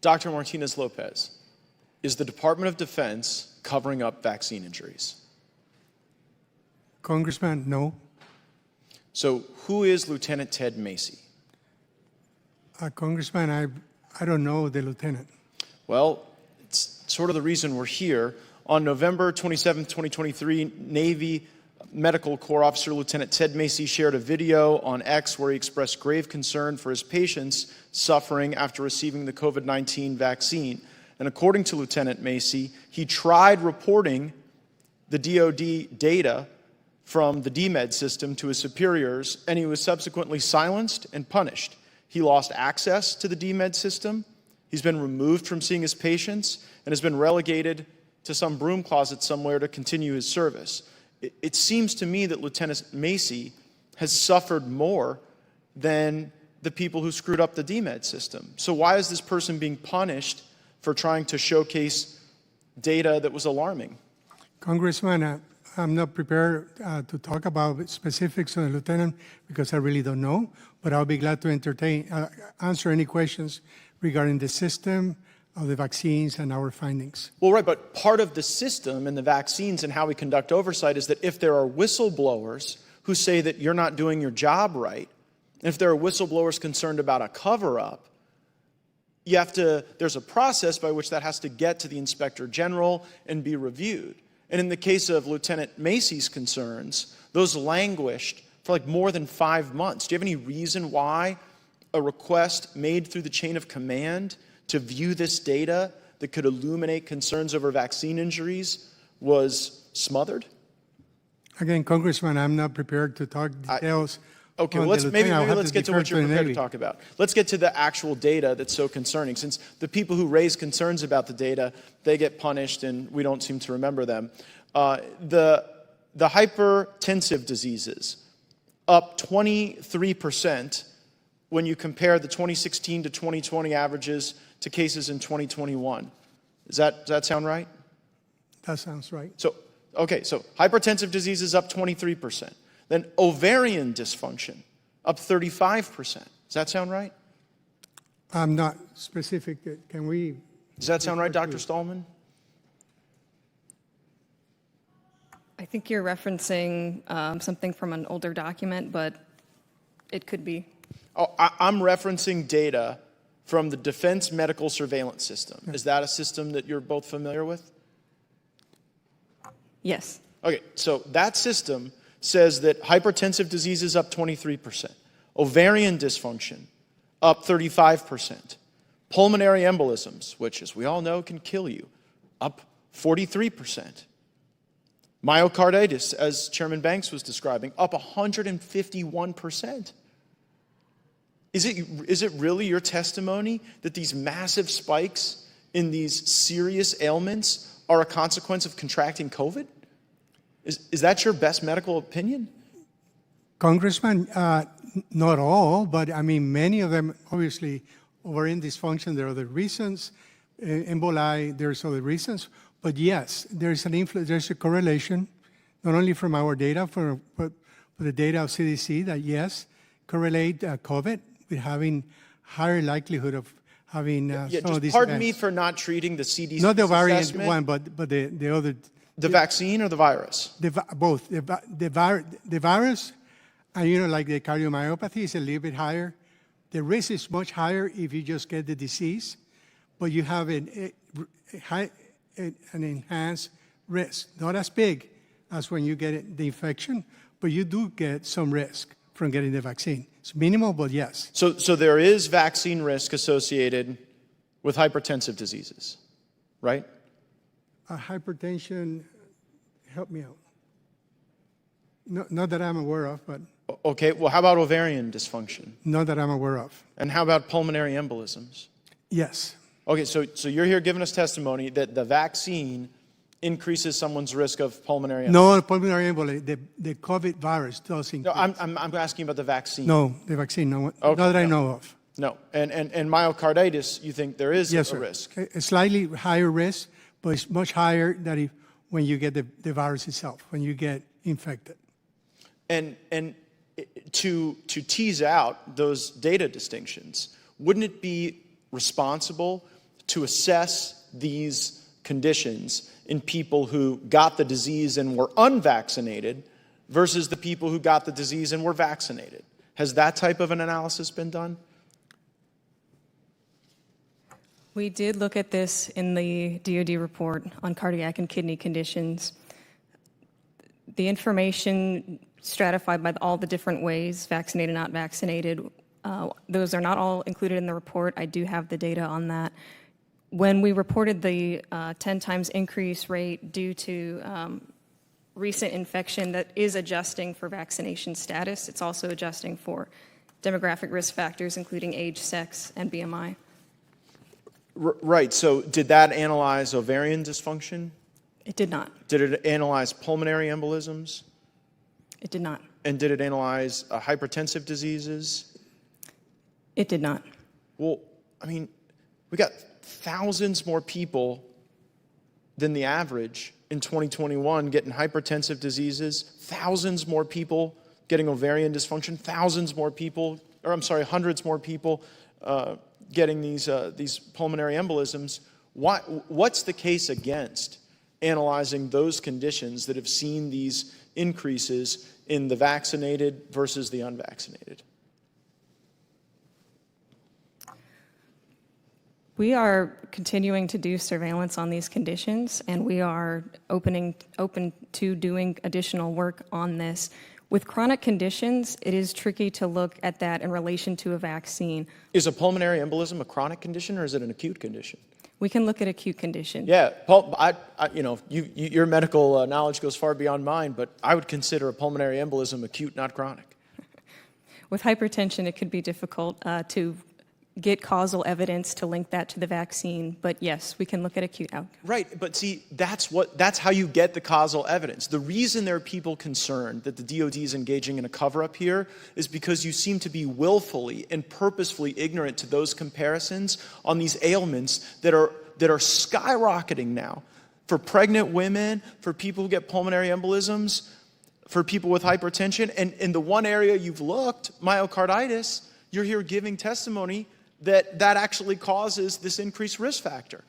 Dr. Martinez-Lopez, is the Department of Defense covering up vaccine injuries? Congressman, no. So who is Lieutenant Ted Macy? Congressman, I don't know the lieutenant. Well, it's sort of the reason we're here. On November 27, 2023, Navy Medical Corps Officer Lieutenant Ted Macy shared a video on X where he expressed grave concern for his patients suffering after receiving the COVID-19 vaccine. And according to Lieutenant Macy, he tried reporting the DoD data from the DMED system to his superiors, and he was subsequently silenced and punished. He lost access to the DMED system. He's been removed from seeing his patients and has been relegated to some broom closet somewhere to continue his service. It seems to me that Lieutenant Macy has suffered more than the people who screwed up the DMED system. So why is this person being punished for trying to showcase data that was alarming? Congressman, I'm not prepared to talk about specifics on the lieutenant because I really don't know, but I'll be glad to answer any questions regarding the system of the vaccines and our findings. Well, right, but part of the system and the vaccines and how we conduct oversight is that if there are whistleblowers who say that you're not doing your job right, and if there are whistleblowers concerned about a cover-up, there's a process by which that has to get to the Inspector General and be reviewed. And in the case of Lieutenant Macy's concerns, those languished for like more than 5 months. Do you have any reason why a request made through the chain of command to view this data that could illuminate concerns over vaccine injuries was smothered? Again, Congressman, I'm not prepared to talk details. Okay, well, maybe let's get to what you're prepared to talk about. Let's get to the actual data that's so concerning, since the people who raise concerns about the data, they get punished and we don't seem to remember them. The hypertensive diseases, up 23% when you compare the 2016 to 2020 averages to cases in 2021. Does that sound right? That sounds right. So hypertensive diseases up 23%. Then ovarian dysfunction, up 35%. Does that sound right? I'm not specific. Can we? Does that sound right, Dr. Stallman? I think you're referencing something from an older document, but it could be. Oh, I'm referencing data from the Defense Medical Surveillance System. Is that a system that you're both familiar with? Yes. Okay, so that system says that hypertensive disease is up 23%, ovarian dysfunction up 35%, pulmonary embolisms, which as we all know can kill you, up 43%, myocarditis, as Chairman Banks was describing, up 151%. Is it really your testimony that these massive spikes in these serious ailments are a consequence of contracting COVID? Is that your best medical opinion? Congressman, not all, but I mean, many of them, obviously, ovarian dysfunction, there are other reasons. Emboli, there's other reasons. But yes, there's a correlation, not only from our data, but the data of CDC that, yes, correlate COVID with having higher likelihood of having some of these pardon events. me for not treating the CDC Not the variant assessment. one, but the other. The vaccine or the virus? Both. The virus, and like the cardiomyopathy is a little bit higher. The risk is much higher if you just get the disease, but you have an enhanced risk. Not as big as when you get the infection, but you do get some risk from getting the vaccine. It's minimal, but yes. So there is vaccine risk associated with hypertensive diseases, right? Hypertension, help me out. Not that I'm aware of, but... Okay, well, how about ovarian dysfunction? Not that I'm aware of. And how about pulmonary embolisms? Yes. Okay, so you're here giving us testimony that the vaccine increases someone's risk of pulmonary embolism. No, pulmonary embolism, the COVID virus does increase. No, I'm asking about the vaccine. No, the vaccine, no. Okay, not that I know of. No, and myocarditis, you think there is Yes, a sir. risk? A slightly higher risk, but it's much higher than when you get the virus itself, when you get infected. And to tease out those data distinctions, wouldn't it be responsible to assess these conditions in people who got the disease and were unvaccinated versus the people who got the disease and were vaccinated? Has that type of an analysis been done? We did look at this in the DoD report on cardiac and kidney conditions. The information stratified by all the different ways, vaccinated, not vaccinated, those are not all included in the report. I do have the data on that. When we reported the 10 times increase rate due to recent infection, that is adjusting for vaccination status. It's also adjusting for demographic risk factors, including age, sex, and BMI. Right. So did that analyze ovarian dysfunction? It did not. Did it analyze pulmonary embolisms? It did not. And did it analyze hypertensive diseases? It did not. Well, I mean, we got thousands more people than the average in 2021 getting hypertensive diseases, thousands more people getting ovarian dysfunction, hundreds more people getting these pulmonary embolisms. What's the case against analyzing those conditions that have seen these increases in the vaccinated versus the unvaccinated? We are continuing to do surveillance on these conditions, and we are open to doing additional work on this. With chronic conditions, it is tricky to look at that in relation to a vaccine. Is a pulmonary embolism a chronic condition or is it an acute condition? We can look at acute conditions. Yeah, your medical knowledge goes far beyond mine, but I would consider a pulmonary embolism acute, not chronic. With hypertension, it could be difficult to get causal evidence to link that to the vaccine, but yes, we can look at acute outcomes. Right, but see, that's how you get the causal evidence. The reason there are people concerned that the DoD is engaging in a cover-up here is because you seem to be willfully and purposefully ignorant to those comparisons on these ailments that are skyrocketing now. For pregnant women, for people who get pulmonary embolisms, for people with hypertension, and in the one area you've looked, myocarditis, you're here giving testimony that actually causes this increased risk factor.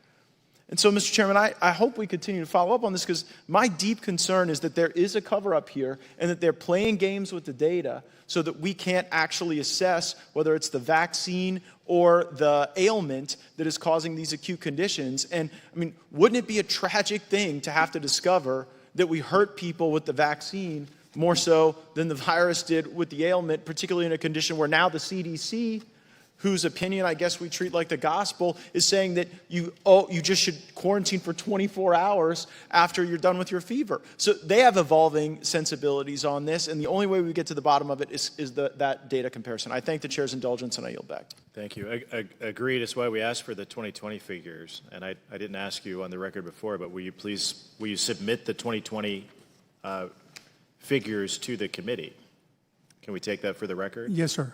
And so, Mr. Chairman, I hope we continue to follow up on this because my deep concern is that there is a cover-up here and that they're playing games with the data so that we can't actually assess whether it's the vaccine or the ailment that is causing these acute conditions. And, I mean, wouldn't it be a tragic thing to have to discover that we hurt people with the vaccine more so than the virus did with the ailment, particularly in a condition where now the CDC, whose opinion I guess we treat like the gospel, is saying that you just should quarantine for 24 hours after you're done with your fever. So they have evolving sensibilities on this, and the only way we get to the bottom of it is that data comparison. I thank the chair's indulgence, and I yield back. Thank you. Agreed. That's why we asked for the 2020 figures, and I didn't ask you on the record before, but will you submit the 2020 figures to the committee? Can we take that for the record? Yes, sir.